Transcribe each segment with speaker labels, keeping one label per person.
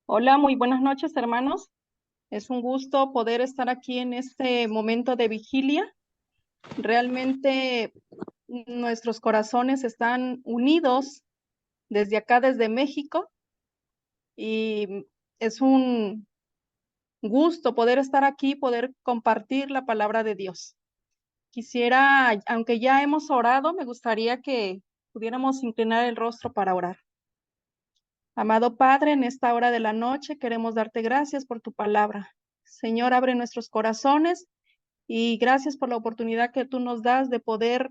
Speaker 1: Hola, muy buenas noches, hermanos. Es un gusto poder estar aquí en este momento de vigilia. Realmente nuestros corazones están unidos desde acá, desde México, y es un gusto poder estar aquí, poder compartir la palabra de Dios. Quisiera, aunque ya hemos orado, me gustaría que pudiéramos inclinar el rostro para orar. Amado Padre, en esta hora de la noche queremos darte gracias por tu palabra. Señor, abre nuestros corazones y gracias por la oportunidad que tú nos das de poder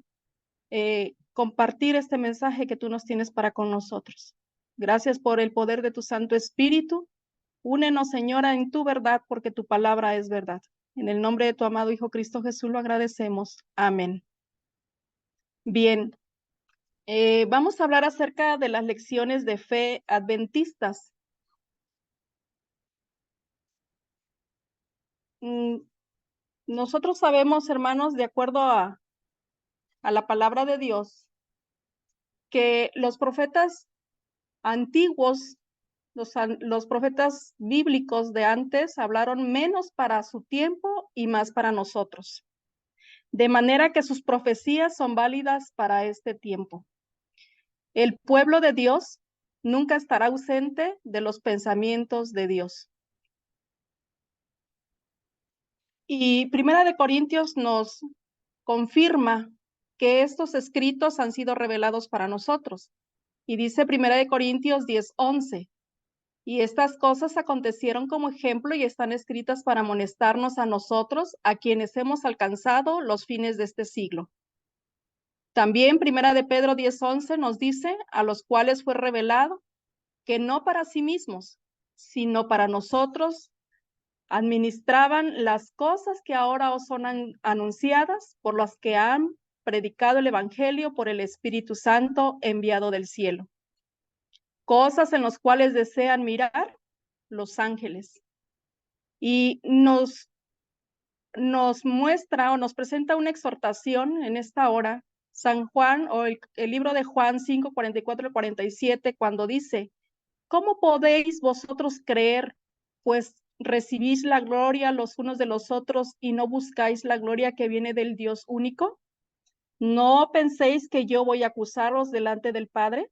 Speaker 1: compartir este mensaje que tú nos tienes para con nosotros. Gracias por el poder de tu Santo Espíritu. Únenos, Señora, en tu verdad, porque tu palabra es verdad. En el nombre de tu amado Hijo Cristo Jesús lo agradecemos. Amén. Bien, vamos a hablar acerca de las lecciones de fe adventistas. Mm, Nosotros sabemos, hermanos, de acuerdo a la palabra de Dios, que los profetas antiguos, los profetas bíblicos de antes hablaron menos para su tiempo y más para nosotros, de manera que sus profecías son válidas para este tiempo. El pueblo de Dios nunca estará ausente de los pensamientos de Dios. Y Primera de Corintios nos confirma que estos escritos han sido revelados para nosotros. Y dice Primera de Corintios 10:11, y estas cosas acontecieron como ejemplo y están escritas para amonestarnos a nosotros, a quienes hemos alcanzado los fines de este siglo. También Primera de Pedro 10:11 nos dice, a los cuales fue revelado que no para sí mismos, sino para nosotros administraban las cosas que ahora os son anunciadas por las que han predicado el Evangelio por el Espíritu Santo enviado del cielo. Cosas en las cuales desean mirar los ángeles. Y nos muestra o nos presenta una exhortación en esta hora, San Juan, o el libro de Juan 5:44-47, cuando dice, ¿cómo podéis vosotros creer, pues recibís la gloria los unos de los otros y no buscáis la gloria que viene del Dios único? ¿No penséis que yo voy a acusaros delante del Padre?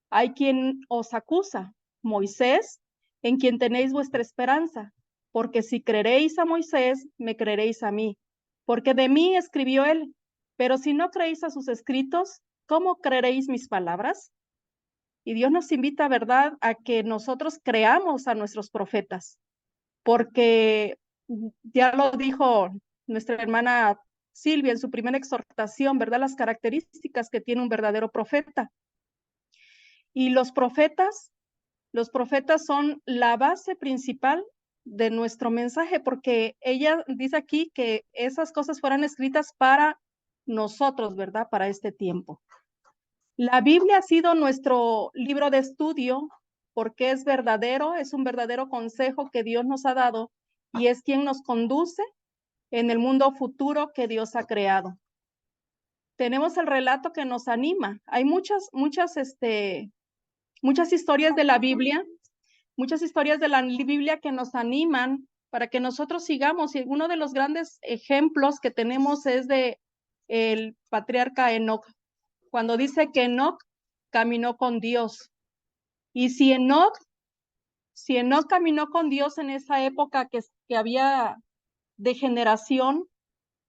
Speaker 1: Hay quien os acusa, Moisés, en quien tenéis vuestra esperanza, porque si creeréis a Moisés, me creeréis a mí, porque de mí escribió él. Pero si no creéis a sus escritos, ¿cómo creeréis mis palabras? Y Dios nos invita, ¿verdad?, a que nosotros creamos a nuestros profetas, porque ya lo dijo nuestra hermana Silvia en su primera exhortación, ¿verdad?, las características que tiene un verdadero profeta. Y los profetas son la base principal de nuestro mensaje, porque ella dice aquí que esas cosas fueran escritas para nosotros, ¿verdad?, para este tiempo. La Biblia ha sido nuestro libro de estudio porque es verdadero, es un verdadero consejo que Dios nos ha dado y es quien nos conduce en el mundo futuro que Dios ha creado. Tenemos el relato que nos anima. Hay muchas historias de la Biblia, muchas historias de la Biblia que nos animan para que nosotros sigamos. Y uno de los grandes ejemplos que tenemos es de el patriarca Enoc, cuando dice que Enoc caminó con Dios. Y si Enoc caminó con Dios en esa época que había degeneración,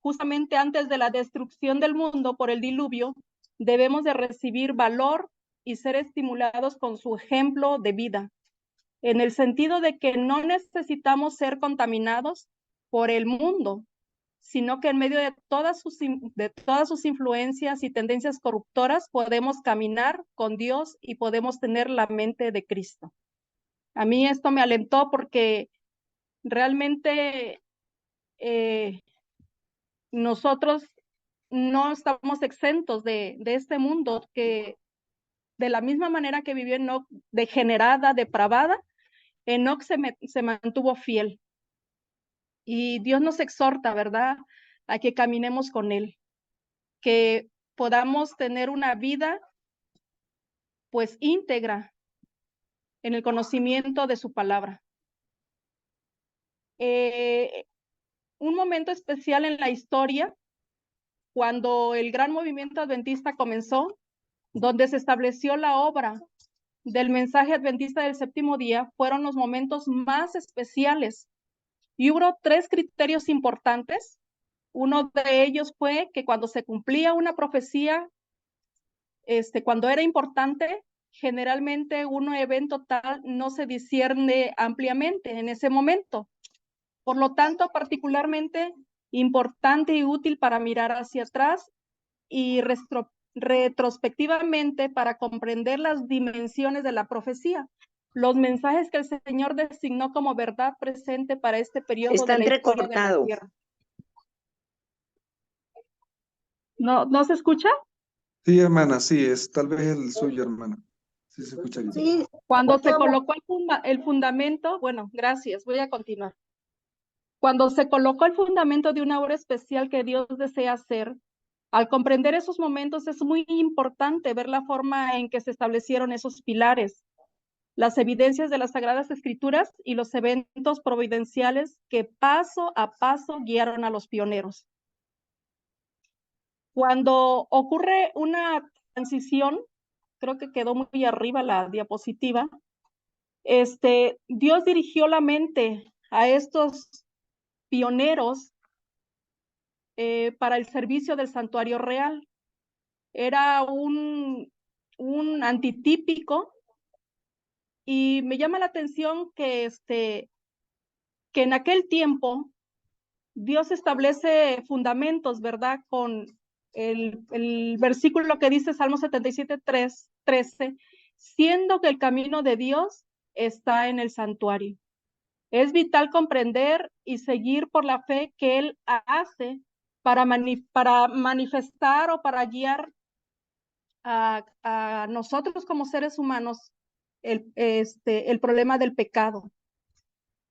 Speaker 1: justamente antes de la destrucción del mundo por el diluvio, debemos de recibir valor y ser estimulados con su ejemplo de vida, en el sentido de que no necesitamos ser contaminados por el mundo, sino que en medio de todas sus influencias y tendencias corruptoras podemos caminar con Dios y podemos tener la mente de Cristo. A mí esto me alentó porque realmente nosotros no estamos exentos de este mundo que de la misma manera que vivió Enoc, degenerada, depravada, Enoc se mantuvo fiel. Y Dios nos exhorta, ¿verdad?, a que caminemos con Él, que podamos tener una vida pues íntegra, en el conocimiento de su palabra. Un momento especial en la historia, cuando el gran movimiento adventista comenzó, donde se estableció la obra del mensaje adventista del séptimo día, fueron los momentos más especiales. Y hubo 3 criterios importantes. Uno de ellos fue que cuando se cumplía una profecía, cuando era importante, generalmente un evento tal no se discierne ampliamente en ese momento. Por lo tanto, particularmente importante y útil para mirar hacia atrás y retrospectivamente para comprender las dimensiones de la profecía, los mensajes que el Señor designó como verdad presente para este periodo
Speaker 2: Está
Speaker 1: de la historia de la tierra. ¿No se escucha?
Speaker 3: Sí, hermana, sí, es tal vez el suyo, hermana. Sí, se escucha bien.
Speaker 2: Sí,
Speaker 1: Cuando se colocó el fundamento, bueno, gracias, voy a continuar. Cuando se colocó el fundamento de una obra especial que Dios desea hacer, al comprender esos momentos es muy importante ver la forma en que se establecieron esos pilares, las evidencias de las Sagradas Escrituras y los eventos providenciales que paso a paso guiaron a los pioneros. Cuando ocurre una transición, creo que quedó muy arriba la diapositiva, Dios dirigió la mente a estos pioneros para el servicio del santuario real. Era un antitípico, y me llama la atención que, que en aquel tiempo Dios establece fundamentos, ¿verdad? Con el versículo que dice Salmo 77:13, siendo que el camino de Dios está en el santuario. Es vital comprender y seguir por la fe que Él hace para manifestar o para guiar a nosotros como seres humanos el problema del pecado.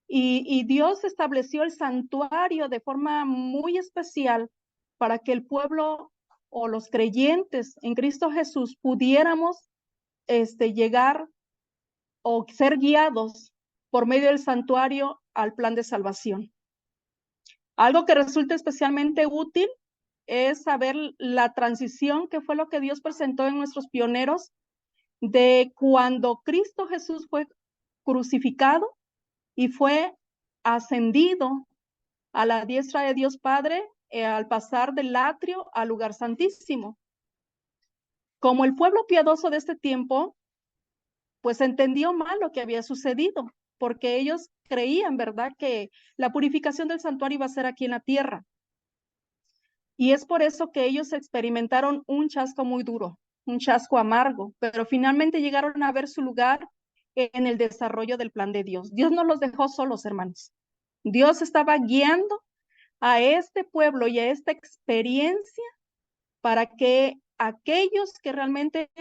Speaker 1: Y Dios estableció el santuario de forma muy especial para que el pueblo o los creyentes en Cristo Jesús pudiéramos llegar o ser guiados por medio del santuario al plan de salvación. Algo que resulta especialmente útil es saber la transición, que fue lo que Dios presentó en nuestros pioneros, de cuando Cristo Jesús fue crucificado y fue ascendido a la diestra de Dios Padre al pasar del atrio al lugar santísimo. Como el pueblo piadoso de este tiempo, pues entendió mal lo que había sucedido, porque ellos creían, ¿verdad?, que la purificación del santuario iba a ser aquí en la tierra. Y es por eso que ellos experimentaron un chasco muy duro, un chasco amargo, pero finalmente llegaron a ver su lugar en el desarrollo del plan de Dios. Dios no los dejó solos, hermanos. Dios estaba guiando a este pueblo y a esta experiencia para que aquellos que realmente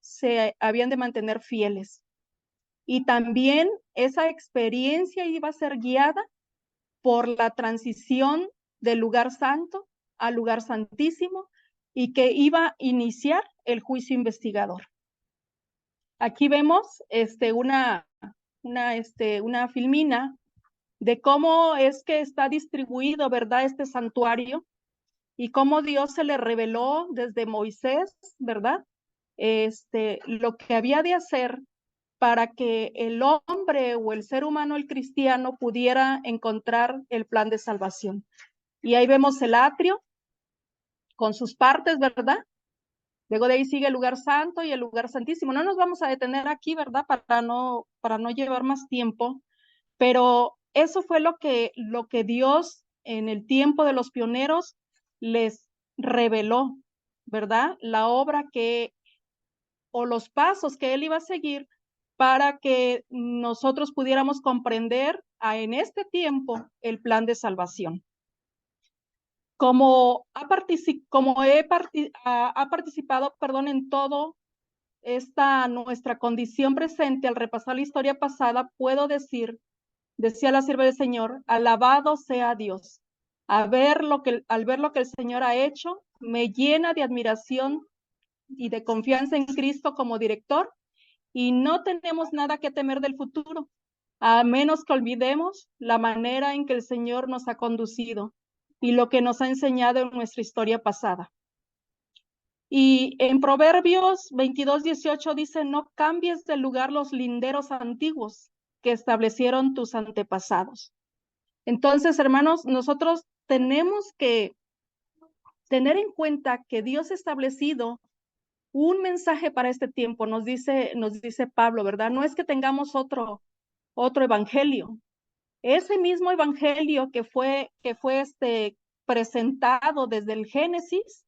Speaker 1: se habían de mantener fieles. Y también esa experiencia iba a ser guiada por la transición del lugar santo al lugar santísimo y que iba a iniciar el juicio investigador. Aquí vemos una filmina de cómo es que está distribuido, ¿verdad?, este santuario y cómo Dios se le reveló desde Moisés, ¿verdad?, lo que había de hacer para que el hombre o el ser humano, el cristiano, pudiera encontrar el plan de salvación. Y ahí vemos el atrio con sus partes, ¿verdad? Luego de ahí sigue el lugar santo y el lugar santísimo. No nos vamos a detener aquí, ¿verdad?, para no llevar más tiempo, pero eso fue lo que Dios en el tiempo de los pioneros les reveló, ¿verdad? La obra o los pasos que Él iba a seguir para que nosotros pudiéramos comprender en este tiempo el plan de salvación. Como ha participado, en todo nuestra condición presente, al repasar la historia pasada, puedo decir, decía la sierva del Señor, alabado sea Dios. Al ver lo que el Señor ha hecho, me llena de admiración y de confianza en Cristo como director y no tenemos nada que temer del futuro, a menos que olvidemos la manera en que el Señor nos ha conducido y lo que nos ha enseñado en nuestra historia pasada. Y en Proverbios 22:18 dice, no cambies de lugar los linderos antiguos que establecieron tus antepasados. Entonces, hermanos, nosotros tenemos que tener en cuenta que Dios ha establecido un mensaje para este tiempo, nos dice Pablo, ¿verdad? No es que tengamos otro evangelio. Ese mismo evangelio que fue presentado desde el Génesis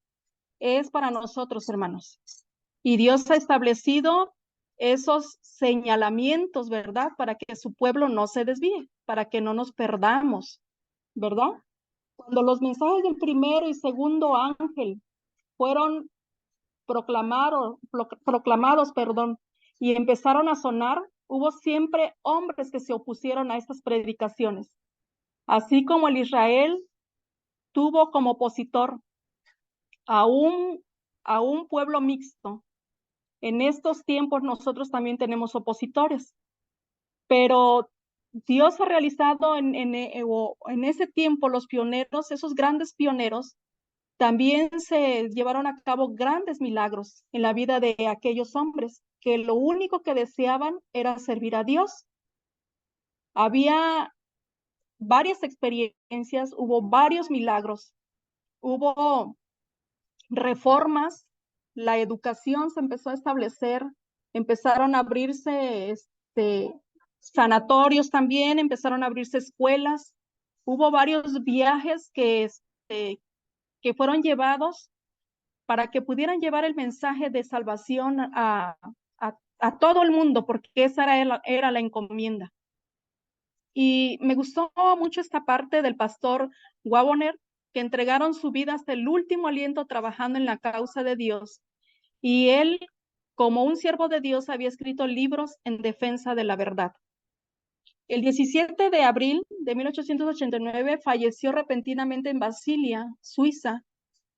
Speaker 1: es para nosotros, hermanos. Y Dios ha establecido esos señalamientos, ¿verdad? Para que su pueblo no se desvíe, para que no nos perdamos, ¿verdad? Cuando los mensajes del primero y segundo ángel fueron proclamados, y empezaron a sonar, hubo siempre hombres que se opusieron a estas predicaciones. Así como el Israel tuvo como opositor a un pueblo mixto, en estos tiempos nosotros también tenemos opositores, pero Dios ha realizado en ese tiempo los pioneros, esos grandes pioneros, también se llevaron a cabo grandes milagros en la vida de aquellos hombres que lo único que deseaban era servir a Dios. Había varias experiencias, hubo varios milagros, hubo reformas, la educación se empezó a establecer, empezaron a abrirse sanatorios también, empezaron a abrirse escuelas, hubo varios viajes que fueron llevados para que pudieran llevar el mensaje de salvación a todo el mundo, porque esa era la encomienda. Y me gustó mucho esta parte del pastor Wagoner, que entregaron su vida hasta el último aliento trabajando en la causa de Dios. Y él, como un siervo de Dios, había escrito libros en defensa de la verdad. El 17 de abril de 1889 falleció repentinamente en Basilea, Suiza,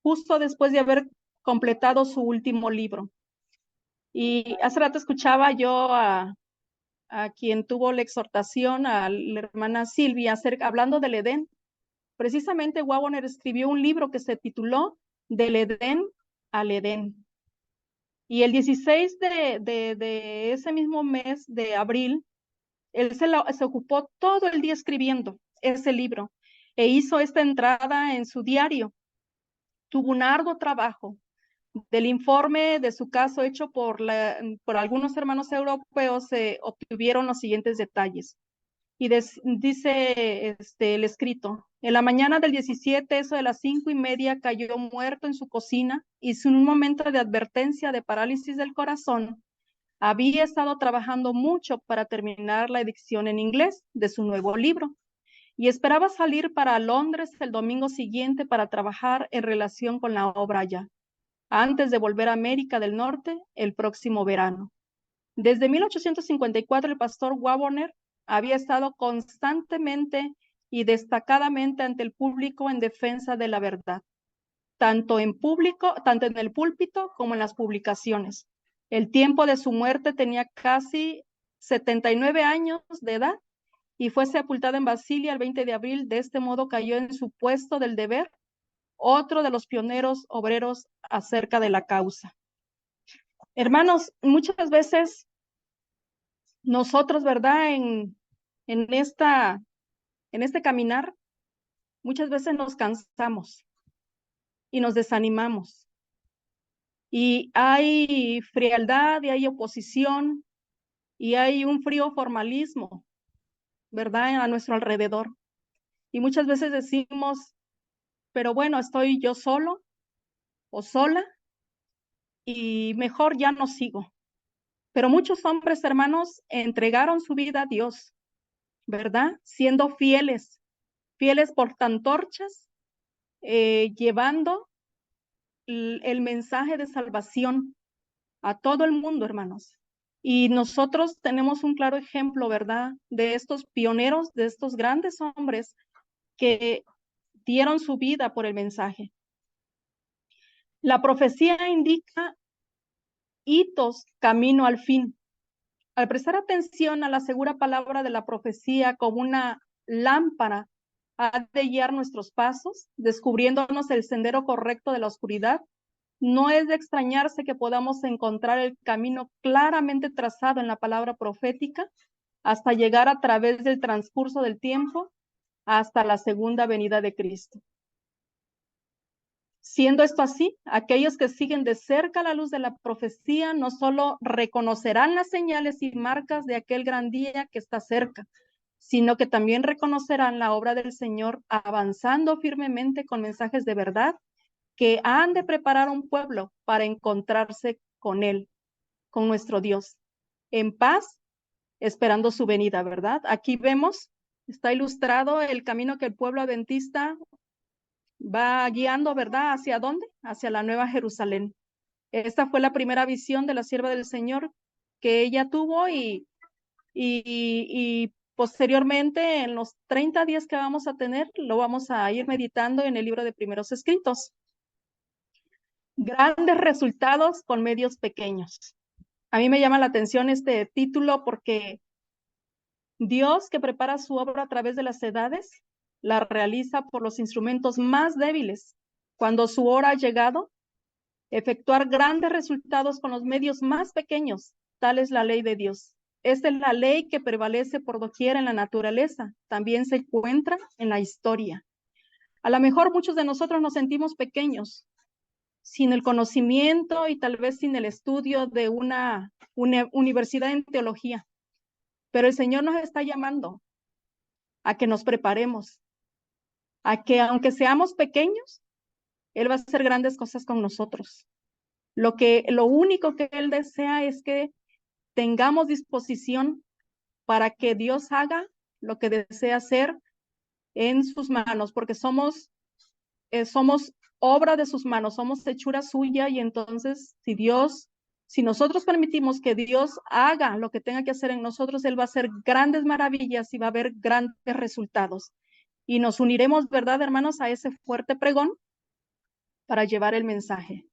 Speaker 1: justo después de haber completado su último libro. Y hace rato escuchaba yo a quien tuvo la exhortación, a la hermana Silvia, hablando del Edén. Precisamente Wagoner escribió un libro que se tituló Del Edén al Edén. Y el 16 de ese mismo mes de abril, él se ocupó todo el día escribiendo ese libro e hizo esta entrada en su diario. Tuvo un arduo trabajo. Del informe de su caso hecho por algunos hermanos europeos se obtuvieron los siguientes detalles. Y dice el escrito, en la mañana del 17, eso de las 5:30, cayó muerto en su cocina y sin un momento de advertencia de parálisis del corazón, había estado trabajando mucho para terminar la edición en inglés de su nuevo libro y esperaba salir para Londres el domingo siguiente para trabajar en relación con la obra allá, antes de volver a América del Norte el próximo verano. Desde 1854, el pastor Wagoner había estado constantemente y destacadamente ante el público en defensa de la verdad, tanto en el púlpito como en las publicaciones. El tiempo de su muerte tenía casi 79 años de edad y fue sepultado en Basilea el 20 de abril. De este modo cayó en su puesto del deber otro de los pioneros obreros acerca de la causa. Hermanos, muchas veces nosotros, ¿verdad? En este caminar, muchas veces nos cansamos y nos desanimamos. Y hay frialdad y hay oposición y hay un frío formalismo, ¿verdad? A nuestro alrededor. Y muchas veces decimos, pero bueno, estoy yo solo o sola y mejor ya no sigo. Pero muchos hombres, hermanos, entregaron su vida a Dios, ¿verdad? Siendo fieles portantorchas, llevando el mensaje de salvación a todo el mundo, hermanos. Y nosotros tenemos un claro ejemplo, ¿verdad? De estos pioneros, de estos grandes hombres que dieron su vida por el mensaje. La profecía indica hitos camino al fin. Al prestar atención a la segura palabra de la profecía como una lámpara, ha de guiar nuestros pasos, descubriéndonos el sendero correcto de la oscuridad. No es de extrañarse que podamos encontrar el camino claramente trazado en la palabra profética hasta llegar a través del transcurso del tiempo hasta la segunda venida de Cristo. Siendo esto así, aquellos que siguen de cerca la luz de la profecía no solo reconocerán las señales y marcas de aquel gran día que está cerca, sino que también reconocerán la obra del Señor avanzando firmemente con mensajes de verdad que han de preparar un pueblo para encontrarse con Él, con nuestro Dios, en paz, esperando su venida, ¿verdad? Aquí vemos, está ilustrado el camino que el pueblo adventista va guiando, ¿verdad? ¿Hacia dónde? Hacia la Nueva Jerusalén. Esta fue la primera visión de la sierva del Señor que ella tuvo y posteriormente en los 30 días que vamos a tener, lo vamos a ir meditando en el libro de Primeros Escritos. Grandes resultados con medios pequeños. A mí me llama la atención este título porque Dios, que prepara su obra a través de las edades, la realiza por los instrumentos más débiles. Cuando su hora ha llegado, efectuar grandes resultados con los medios más pequeños. Tal es la ley de Dios. Esta es la ley que prevalece por doquier en la naturaleza. También se encuentra en la historia. A lo mejor muchos de nosotros nos sentimos pequeños, sin el conocimiento y tal vez sin el estudio de una universidad en teología. Pero el Señor nos está llamando a que nos preparemos, a que aunque seamos pequeños, Él va a hacer grandes cosas con nosotros. Lo único que Él desea es que tengamos disposición para que Dios haga lo que desea hacer en sus manos, porque somos obra de sus manos, somos hechura suya, y entonces si nosotros permitimos que Dios haga lo que tenga que hacer en nosotros, Él va a hacer grandes maravillas y va a haber grandes resultados. Y nos uniremos, ¿verdad, hermanos?, a ese fuerte pregón para llevar el mensaje.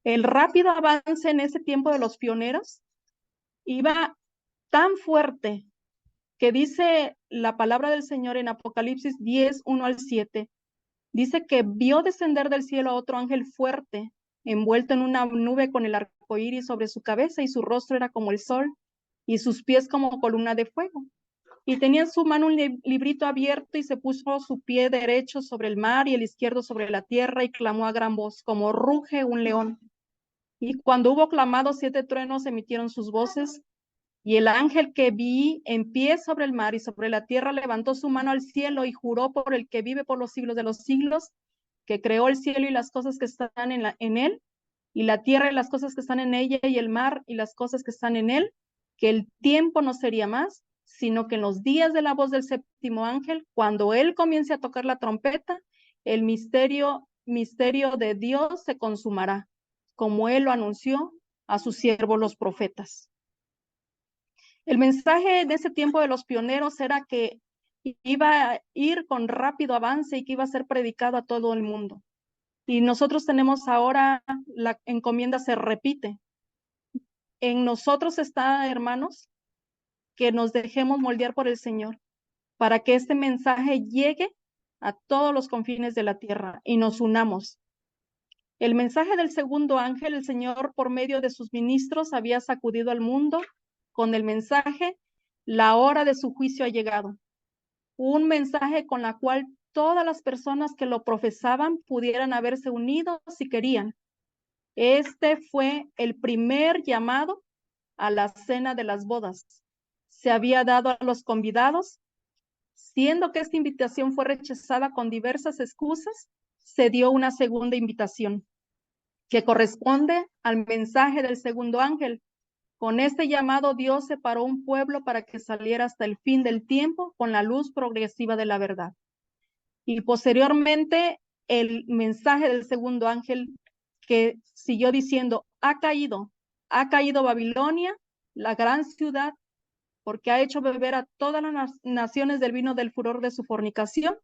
Speaker 1: El rápido avance en ese tiempo de los pioneros iba tan fuerte que dice la palabra del Señor en Apocalipsis 10, 1 al 7, dice que vio descender del cielo a otro ángel fuerte, envuelto en una nube con el arco iris sobre su cabeza, y su rostro era como el sol, y sus pies como columna de fuego. Y tenía en su mano un librito abierto, y se puso su pie derecho sobre el mar y el izquierdo sobre la tierra, y clamó a gran voz, como ruge un león. Y cuando hubo clamado, 7 truenos emitieron sus voces, y el ángel que vi en pie sobre el mar y sobre la tierra levantó su mano al cielo y juró por el que vive por los siglos de los siglos, que creó el cielo y las cosas que están en él, y la tierra y las cosas que están en ella, y el mar y las cosas que están en él, que el tiempo no sería más, sino que en los días de la voz del séptimo ángel, cuando él comience a tocar la trompeta, el misterio de Dios se consumará, como él lo anunció a sus siervos los profetas. El mensaje de ese tiempo de los pioneros era que iba a ir con rápido avance y que iba a ser predicado a todo el mundo. Y nosotros tenemos ahora, la encomienda se repite. En nosotros está, hermanos, que nos dejemos moldear por el Señor para que este mensaje llegue a todos los confines de la tierra y nos unamos. El mensaje del segundo ángel, el Señor, por medio de sus ministros, había sacudido al mundo con el mensaje: la hora de su juicio ha llegado. Un mensaje con la cual todas las personas que lo profesaban pudieran haberse unido si querían. Este fue el primer llamado a la cena de las bodas. Se había dado a los convidados. Siendo que esta invitación fue rechazada con diversas excusas, se dio una segunda invitación, que corresponde al mensaje del segundo ángel. Con este llamado, Dios separó un pueblo para que saliera hasta el fin del tiempo con la luz progresiva de la verdad. Y posteriormente, el mensaje del segundo ángel, que siguió diciendo: ha caído Babilonia, la gran ciudad, porque ha hecho beber a todas las naciones del vino del furor de su fornicación.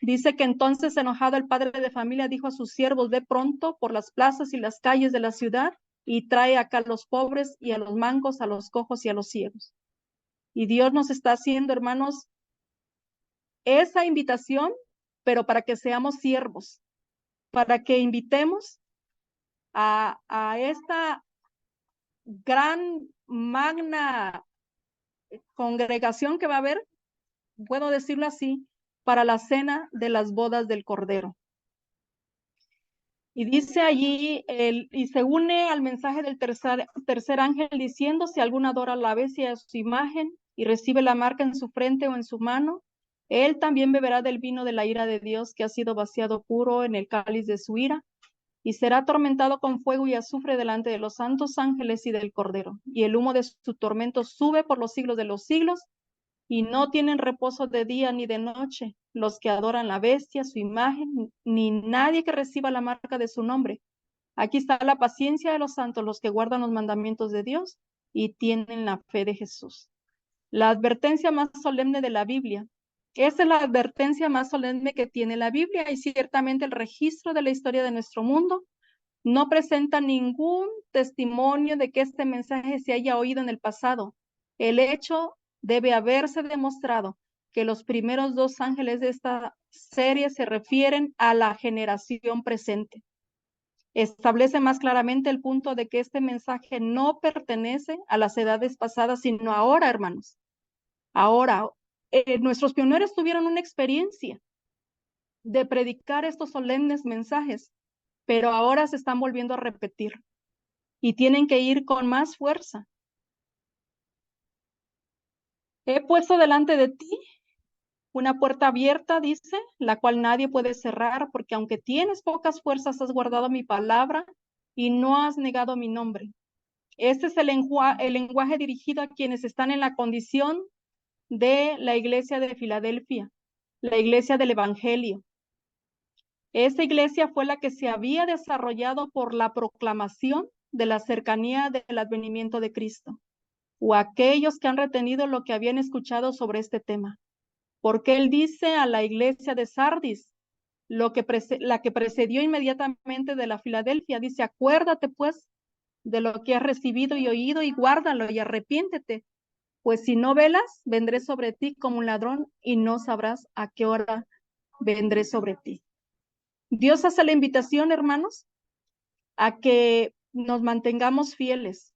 Speaker 1: Dice que entonces, enojado, el padre de familia dijo a sus siervos: ve pronto por las plazas y las calles de la ciudad y trae acá a los pobres y a los mancos, a los cojos y a los ciegos. Y Dios nos está haciendo, hermanos, esa invitación, pero para que seamos siervos, para que invitemos a esta gran, magna congregación que va a haber, puedo decirlo así, para la cena de las bodas del Cordero. Y dice allí, y se une al mensaje del tercer ángel diciendo, si alguno adora a la bestia a su imagen y recibe la marca en su frente o en su mano, él también beberá del vino de la ira de Dios que ha sido vaciado puro en el cáliz de su ira, y será atormentado con fuego y azufre delante de los santos ángeles y del Cordero. Y el humo de su tormento sube por los siglos de los siglos, y no tienen reposo de día ni de noche los que adoran la bestia, su imagen, ni nadie que reciba la marca de su nombre. Aquí está la paciencia de los santos, los que guardan los mandamientos de Dios y tienen la fe de Jesús. La advertencia más solemne de la Biblia. Esta es la advertencia más solemne que tiene la Biblia, y ciertamente el registro de la historia de nuestro mundo no presenta ningún testimonio de que este mensaje se haya oído en el pasado. El hecho debe haberse demostrado que los primeros dos ángeles de esta serie se refieren a la generación presente. Establece más claramente el punto de que este mensaje no pertenece a las edades pasadas, sino ahora, hermanos. Ahora, nuestros pioneros tuvieron una experiencia de predicar estos solemnes mensajes, pero ahora se están volviendo a repetir y tienen que ir con más fuerza. He puesto delante de ti una puerta abierta, dice, la cual nadie puede cerrar, porque aunque tienes pocas fuerzas, has guardado mi palabra y no has negado mi nombre. Este es el lenguaje dirigido a quienes están en la condición de la iglesia de Filadelfia, la iglesia del Evangelio. Esta iglesia fue la que se había desarrollado por la proclamación de la cercanía del advenimiento de Cristo, o aquellos que han retenido lo que habían escuchado sobre este tema. Porque él dice a la iglesia de Sardis, la que precedió inmediatamente de la Filadelfia, dice, acuérdate pues de lo que has recibido y oído y guárdalo y arrepiéntete, pues si no velas, vendré sobre ti como un ladrón y no sabrás a qué hora vendré sobre ti. Dios hace la invitación, hermanos, a que nos mantengamos fieles,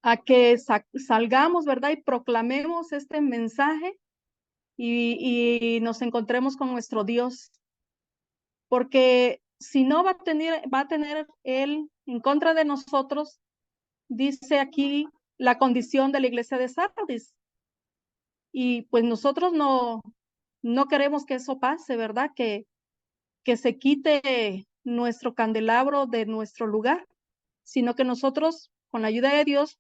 Speaker 1: a que salgamos, ¿verdad? Y proclamemos este mensaje y nos encontremos con nuestro Dios. Porque si no va a tener Él en contra de nosotros, dice aquí la condición de la iglesia de Sardis. Y pues nosotros no queremos que eso pase, ¿verdad? Que se quite nuestro candelabro de nuestro lugar, sino que nosotros, con la ayuda de Dios,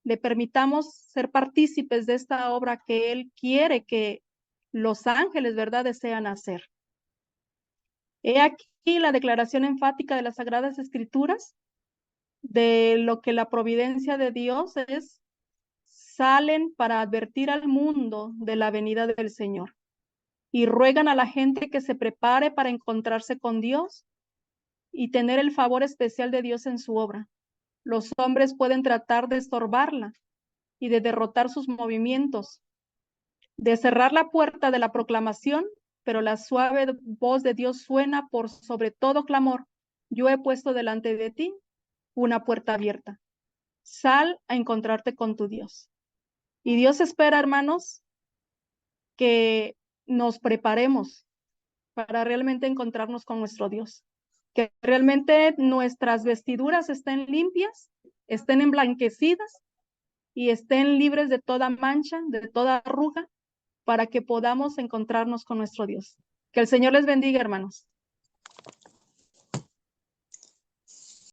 Speaker 1: le permitamos ser partícipes de esta obra que Él quiere que los ángeles, ¿verdad?, desean hacer. He aquí la declaración enfática de las Sagradas Escrituras de lo que la providencia de Dios es: salen para advertir al mundo de la venida del Señor y ruegan a la gente que se prepare para encontrarse con Dios y tener el favor especial de Dios en su obra. Los hombres pueden tratar de estorbarla y de derrotar sus movimientos, de cerrar la puerta de la proclamación, pero la suave voz de Dios suena por sobre todo clamor: yo he puesto delante de ti una puerta abierta. Sal a encontrarte con tu Dios. Y Dios espera, hermanos, que nos preparemos para realmente encontrarnos con nuestro Dios, que realmente nuestras vestiduras estén limpias, estén emblanquecidas y estén libres de toda mancha, de toda arruga, para que podamos encontrarnos con nuestro Dios. Que el Señor les bendiga, hermanos.